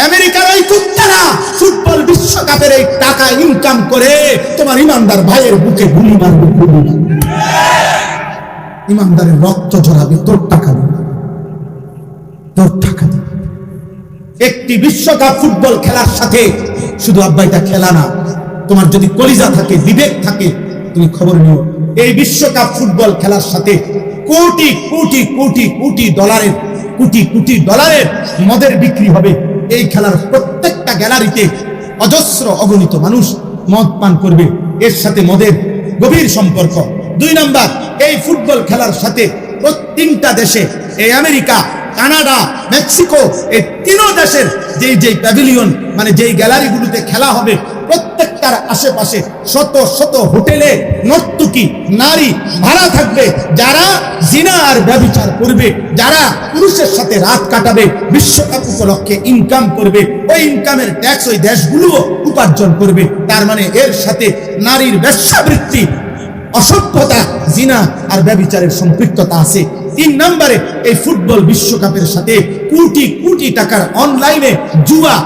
আমেরিকার ওই কুত্তারা ফুটবল বিশ্বকাপের এই টাকা ইনকাম করে তোমার ইমানদার ভাইয়ের বুকে গুলি মারবে, গুলি মারবে, ইমানদারের রক্ত ঝরাবে, তোর টাকা দিবে, তোর টাকা দিবে। একটি বিশ্বকাপ ফুটবল খেলার সাথে শুধু আব্বা এটা খেলা না, তোমার যদি কলিজা থাকে, বিবেক থাকে, তুমি খবর নিও, এই বিশ্বকাপ ফুটবল খেলার সাথে কোটি কোটি কোটি কোটি ডলারের, কোটি কোটি ডলারের মদের বিক্রি হবে। এই খেলার প্রত্যেকটা গ্যালারিতে অজস্র অগণিত মানুষ মদ পান করবে, এর সাথে মদের গভীর সম্পর্ক। 2 নাম্বার, এই ফুটবল খেলার সাথে তিনটা দেশে, এই আমেরিকা, কানাডা, মেক্সিকো, এই 3 দেশের যেই প্যাভিলিয়ন মানে যেই গ্যালারিগুলোতে খেলা হবে, প্রত্যেকটার আশেপাশে শত শত হোটেলে নর্তকী নারী ভাড়া থাকবে, যারা জিনা আর ব্যভিচার করবে, যারা পুরুষের সাথে রাত কাটাবে, বিশ্বকাপ উপলক্ষে ইনকাম করবে, ওই ইনকামের ট্যাক্স ওই দেশগুলো উপার্জন করবে। তার মানে এর সাথে নারীর বেশ্যাবৃত্তি, অসভ্যতা, জিনা আর ব্যভিচারের সম্পৃক্ততা আছে। 3 নম্বরে, এই ফুটবল বিশ্বকাপের সাথে কোটি কোটি টাকার অনলাইনে জুয়া,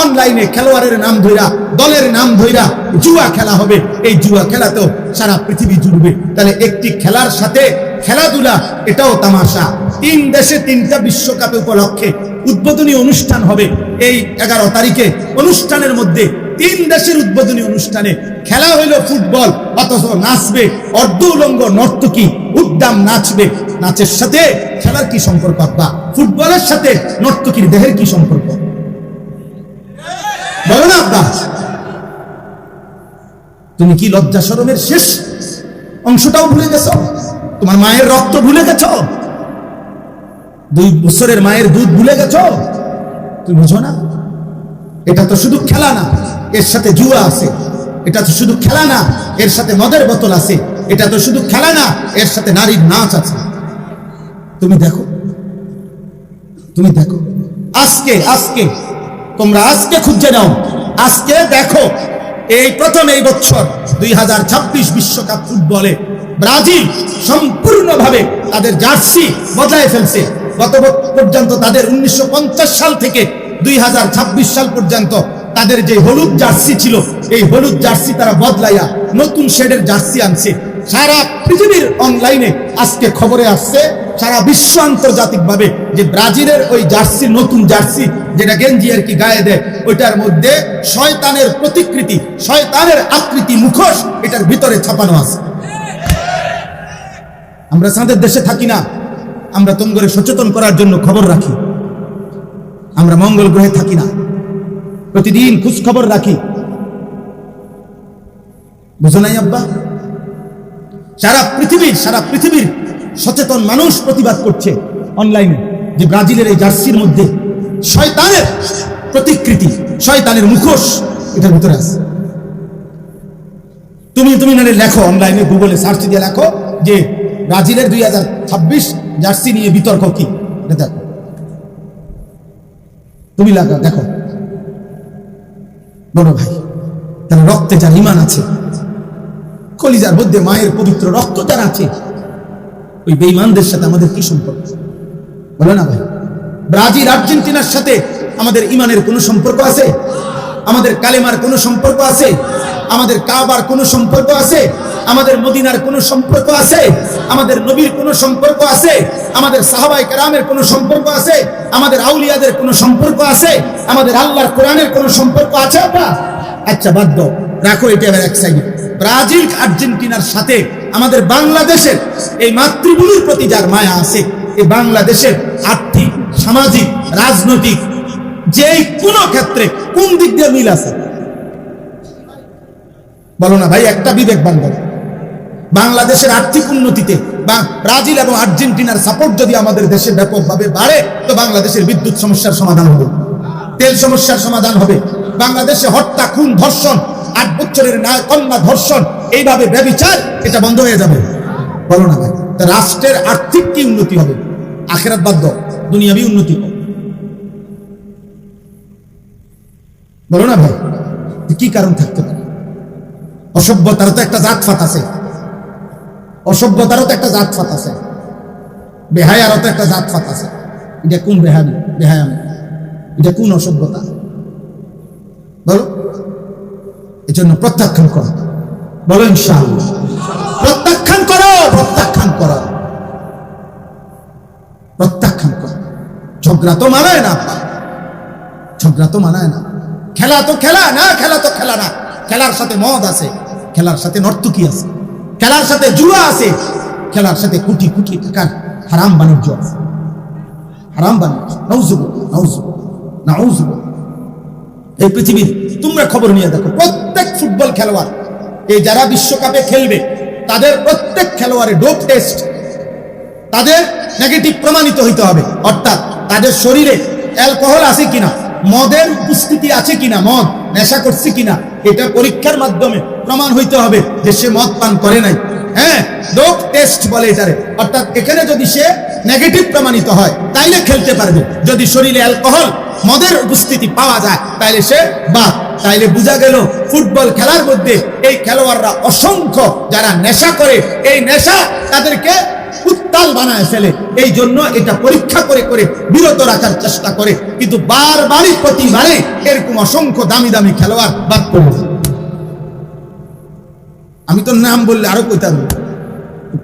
অনলাইনে খেলোয়াড়ের নাম ধইরা, দলের নাম ধইরা জুয়া খেলা হবে। এই জুয়া খেলাতেও সারা পৃথিবী জুড়বে। তাহলে একটি খেলার সাথে খেলাধুলা, এটাও তামাশা। 3 দেশে 3টা বিশ্বকাপ উপলক্ষে উদ্বোধনী অনুষ্ঠান হবে এই 11 তারিখে। অনুষ্ঠানের মধ্যে 3 দেশের উদ্বোধনী অনুষ্ঠানে খেলা হইল ফুটবল, অথচ নাচবে অর্ধ উলঙ্গ নর্তকী, উদ্দাম নাচবে। নাচের সাথে খেলার কি সম্পর্ক আব্বা? ফুটবলের সাথে নর্তকীর দেহের কি সম্পর্ক? বলো না আব্বা। তুমি কি লজ্জা শরমের শেষ অংশটাও ভুলে গেছো? তোমার মায়ের রক্ত ভুলে গেছো? 2 বছরের মায়ের দুধ ভুলে গেছো? তুমি বুঝো না? এটা তো শুধু খেলা না, এর সাথে জুয়া আছে। এটা তো শুধু খেলা না, এর সাথে মদের বোতল আছে। এটা তো শুধু খেলা না, এর সাথে নারীর নাচ আছে। তুমি দেখো, তুমি দেখো, আজকে তোমরা আজকে খুঁজে নাও, আজকে দেখো, এই প্রথম এই বছর 2026 বিশ্বকাপ ফুটবলে ব্রাজিল সম্পূর্ণভাবে তাদের জার্সি বদলায় ফেলছে। গত পর্যন্ত তাদের 1950 সাল থেকে 2026 সাল পর্যন্ত তাদের যে হলুদ জার্সি ছিল, এই হলুদ জার্সি তারা বদলাইয়া নতুন শেডের জার্সি আনছে। সারা পৃথিবীর অনলাইনে আজকে খবরে আসছে, সারা বিশ্ব আন্তর্জাতিক ভাবে, যে ব্রাজিলের ওই জার্সি, নতুন জার্সি যেটা গেঞ্জি আর কি গায়ে দেয়, ওইটার মধ্যে শয়তানের প্রতিকৃতি, শয়তানের আকৃতি, মুখোশ এটার ভিতরে ছাপানো আছে। আমরা চাঁদের দেশে থাকি না, আমরা তোমাদের সচেতন করার জন্য খবর রাখি। আমরা মঙ্গল গ্রহে থাকি না, প্রতিদিন খোঁজ খবর রাখি। বুঝো নাই আব্বা? সারা পৃথিবীর সচেতন মানুষ প্রতিবাদ করছে অনলাইনে, যে ব্রাজিলের এই জার্সির মধ্যে শয়তানের প্রতিকৃতি, শয়তানের মুখোশ এটার ভিতরে আছে। তুমি না লেখো অনলাইনে, গুগলে সার্চ দিয়ে লেখো যে ব্রাজিলের 2026 জার্সি নিয়ে বিতর্ক কি, দেখো, তুমি লাগা দেখো। বড় ভাই, তার রক্তে যার ঈমান আছে, কলিজার মধ্যে মায়ের পবিত্র রক্ত যার আছে, ওই বেঈমানদের সাথে আমাদের কি সম্পর্ক? বলো না ভাই। ব্রাজিল আর্জেন্টিনার সাথে আমাদের ঈমানের কোনো সম্পর্ক আছে? আমাদের কালেমার কোনো সম্পর্ক আছে? আমাদের কাবার কোনো সম্পর্ক আছে? আমাদের মদিনার কোনো সম্পর্ক আছে? আমাদের নবীর কোনো সম্পর্ক আছে? আমাদের সাহাবায়ে কেরামের কোনো সম্পর্ক আছে? আমাদের আউলিয়াদের কোনো সম্পর্ক আছে? আমাদের আল্লাহর কোরআনের কোনো সম্পর্ক আছে? আচ্ছা বাদ দাও, রাখো এটা এবার এক সাইডে। ব্রাজিল আর্জেন্টিনার সাথে আমাদের বাংলাদেশের এই মাতৃভূমির প্রতি যার মায়া আছে, এই বাংলাদেশের আর্থিক, সামাজিক, রাজনৈতিক যে কোনো ক্ষেত্রে কোন দিক দিয়ে মিল আছে? বলো না ভাই, একটা বিবেকবান বলো। বাংলাদেশের আর্থিক উন্নতিতে ব্রাজিল এবং আর্জেন্টিনার সাপোর্ট যদি আমাদের দেশে ব্যাপকভাবে বাড়ে, তো বাংলাদেশের বিদ্যুৎ সমস্যার সমাধান হবে, তেল সমস্যার সমাধান হবে। বাংলাদেশে হত্যা, খুন, ধর্ষণ, 8 বছরের কন্যা ধর্ষণ, এইভাবে ব্যভিচার, এটা বন্ধ হয়ে যাবে। বলো না ভাই, তা রাষ্ট্রের আর্থিক কি উন্নতি হবে? আখিরাত বাদ দাও, দুনিয়াবি উন্নতি হবে। বলো না ভাই, কি কারণ থাকতে পারে? অসভ্যতারও তো একটা জাতফাত আছে, অসভ্যতারও তো একটা জাতফাত আছে, বেহায়ারও তো একটা জাতফাত আছে। এটা কোন বেহায়ামি? এটা কোন অসভ্যতা বলো? এজন্য প্রত্যাখ্যান করো, বলো ইনশাআল্লাহ। প্রত্যাখ্যান করো, প্রত্যাখ্যান করো, প্রত্যাখ্যান করো। ঝগড়া তো মানায় না, ঝগড়া তো মানায় না। খেলা তো খেলা না, খেলা তো খেলা না। খেলার সাথে মদ আছে, খেলার সাথে নর্তকী আছে, খেলার সাথে জুয়া আছে, খেলার সাথে কোটি কোটি টাকার হারাম বাণিজ্য আছে, হারাম বাণিজ্য। নাউজুবিল্লাহ, নাউজুবিল্লাহ, নাউজুবিল্লাহ। এই পৃথিবীর তোমরা খবর নিয়ে দেখো, প্রত্যেক ফুটবল খেলোয়াড়, এই যারা বিশ্বকাপে খেলবে তাদের প্রত্যেক খেলোয়াড়ের ডোপ টেস্ট, তাদের নেগেটিভ প্রমাণিত হইতে হবে। অর্থাৎ তাদের শরীরে অ্যালকোহল আছে কিনা, মদের উপস্থিতি আছে কিনা, মদ নেশা করছে কিনা, এটা পরীক্ষার মাধ্যমে প্রমাণ হইতে হবে যে সে মদ পান করে নাই। হ্যাঁ, ডোপ টেস্ট বলে এটারে। অর্থাৎ এখানে যদি সে নেগেটিভ প্রমাণিত হয় তাইলে খেলতে পারবে। যদি শরীরে অ্যালকোহল, মদের উপস্থিতি পাওয়া যায় তাইলে সে বাদ। তাইলে বোঝা গেল ফুটবল খেলার মধ্যে এই খেলোয়াড়রা অসংখ্য যারা নেশা করে, এই নেশা তাদেরকে উত্তাল বানায় ফেলে। এই জন্য এটা পরীক্ষা করে করে বিরত রাখার চেষ্টা করে, কিন্তু বারবারই প্রতিবারে এরকম অসংখ্য দামি দামি খেলোয়াড় বাদ পড়ে। আমি তো নাম বললে আরো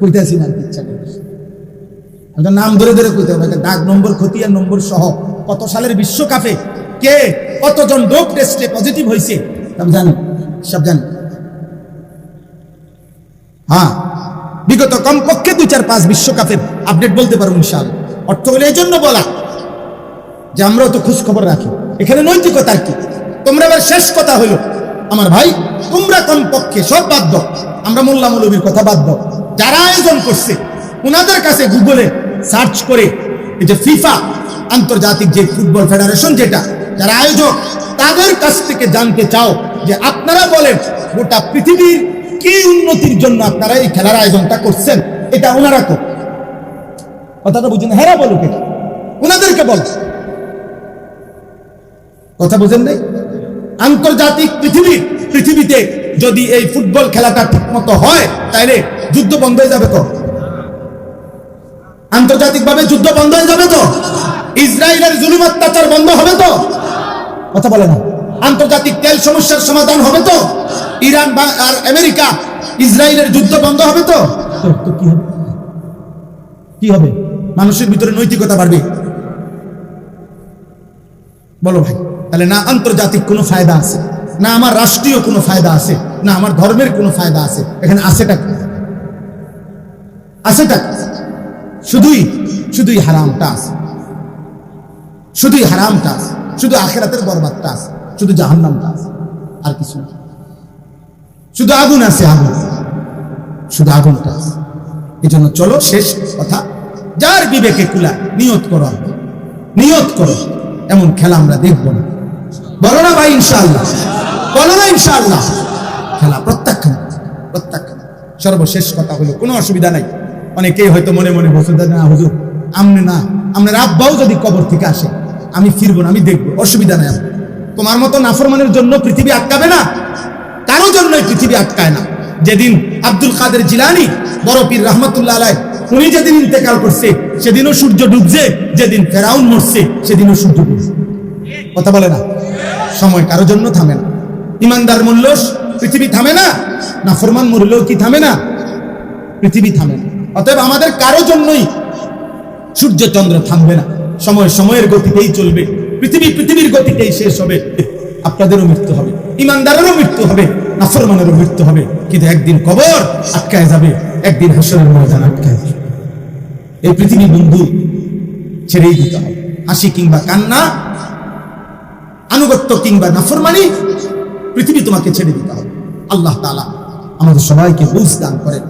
কইতাছি না, ইচ্ছা করছি নাম ধরে ধরে কইতে হবে, ডাক নম্বর, খতিয়ান নম্বর সহ কত সালের বিশ্বকাপে কে কতজন ডোপ টেস্টে পজিটিভ হয়েছে সব জানি, সব জানি। হ্যাঁ, বিগত কমপক্ষে 2-4-5 বিশ্বকাপের আপডেট বলতে পারবো ইনশাআল্লাহ। অর্থ হলো এই জন্য বলা যে আমরাও তো খোঁজ খবর রাখি। এখানে নৈতিকতার কি? তোমরা এবার শেষ কথা হলো আমার ভাই, তোমরা কমপক্ষে সব বাদ দাও, আমরা মোল্লা মৌলবীর কথা বাদ দাও, যারা আয়োজন করছে ওনাদের কাছে গুগলে সার্চ করে এই যে ফিফা আন্তর্জাতিক যে ফুটবল ফেডারেশন, যেটা যারা আয়োজক, তাদের কাছ থেকে জানতে চাও যে আপনারা বলেন গোটা পৃথিবীর কি উন্নতির জন্য আপনারা এই খেলার আয়োজনটা করছেন। এটা ওনারা তো কথাটা বুঝেন, হেরা বলুক, এটা ওনাদেরকে বল, কথা বুঝেন নাই? আন্তর্জাতিক পৃথিবীতে যদি এই ফুটবল খেলাটা ঠিক মতো হয় তাহলে যুদ্ধ বন্ধ হয়ে যাবে তো, আন্তর্জাতিক ভাবে যুদ্ধ বন্ধ হয়ে যাবে তো, ইসরায়েলের জুলুম অত্যাচার বন্ধ হবে তো, কথা বলে না? আন্তর্জাতিক তেল সমস্যার সমাধান হবে তো, ইরান আর আমেরিকা ইসরায়েলের যুদ্ধ বন্ধ হবে তো, কি হবে? কি হবে? মানুষের ভিতরে নৈতিকতা বাড়বে। বলো ভাই, তাহলে না আন্তর্জাতিক কোনো ফায়দা আছে, না আমার রাষ্ট্রীয় কোনো ফায়দা আছে, না আমার ধর্মের কোনো ফায়দা আছে। এখানে আছেটা কি? আছেটা শুধুই হারামটা আছে, শুধুই হারামটা আছে, শুধু আখিরাতের বরবাদটা আছে, শুধু জাহান্নামটা আছে, আর কিছু না। শুধু আগুন আছে, আগুন, শুধু আগুনটা আছে। এই জন্য চলো শেষ কথা, যার বিবেকে কুলায় নিয়ত করো, নিয়ত করো এমন খেলা আমরা দেখবো না। বলো না ভাই ইনশাআল্লাহ, বলো না ইনশাআল্লাহ। খেলা প্রত্যাখ্যান, প্রত্যাখ্যান। সর্বশেষ কথা হলো, কোনো অসুবিধা নাই। অনেকেই হয়তো মনে মনে বসে না হুজুর, আমনে না, আপনার আব্বাও যদি কবর থেকে আসে আমি ফিরবো না, আমি দেখবো, অসুবিধা নাই। তোমার মতো নাফরমানের জন্য পৃথিবী আটকাবে না, কারো জন্যই পৃথিবী আটকায় না। যেদিন আব্দুল কাদের জিলানী বড় পীর রাহমাতুল্লাহ আলাইহি উনি যেদিন ইন্তেকাল করছে সেদিনও সূর্য ডুবছে, যেদিন ফেরাউন মরছে সেদিনও সূর্য ডুবছে। কথা বলে না? সময় কারো জন্য থামে না। ইমানদার মূল্য পৃথিবী থামে না, নাফরমান মূল্যও কি থামে না? পৃথিবী থামে না। অতএব আমাদের কারো জন্যই সূর্য চন্দ্র থামবে না, সময় সময়ের গতিতেই চলবে, পৃথিবীর গতিতেই শেষ হবে। আপনাদেরও মৃত্যু হবে, ইমানদারেরও মৃত্যু হবে, নাফরমানেরও মৃত্যু হবে, কিন্তু একদিন কবর আটকায় যাবে, একদিন হাসরের ময়দান আটকায় যাবে। এই পৃথিবী বন্ধু ছেড়েই দিতে হবে। হাসি কিংবা কান্না, আনুগত্য কিংবা নাফরমানি, পৃথিবী তোমাকে ছেড়ে দিতে হবে। আল্লাহ তাআলা আমাদের সবাইকে বুঝ দান করেন।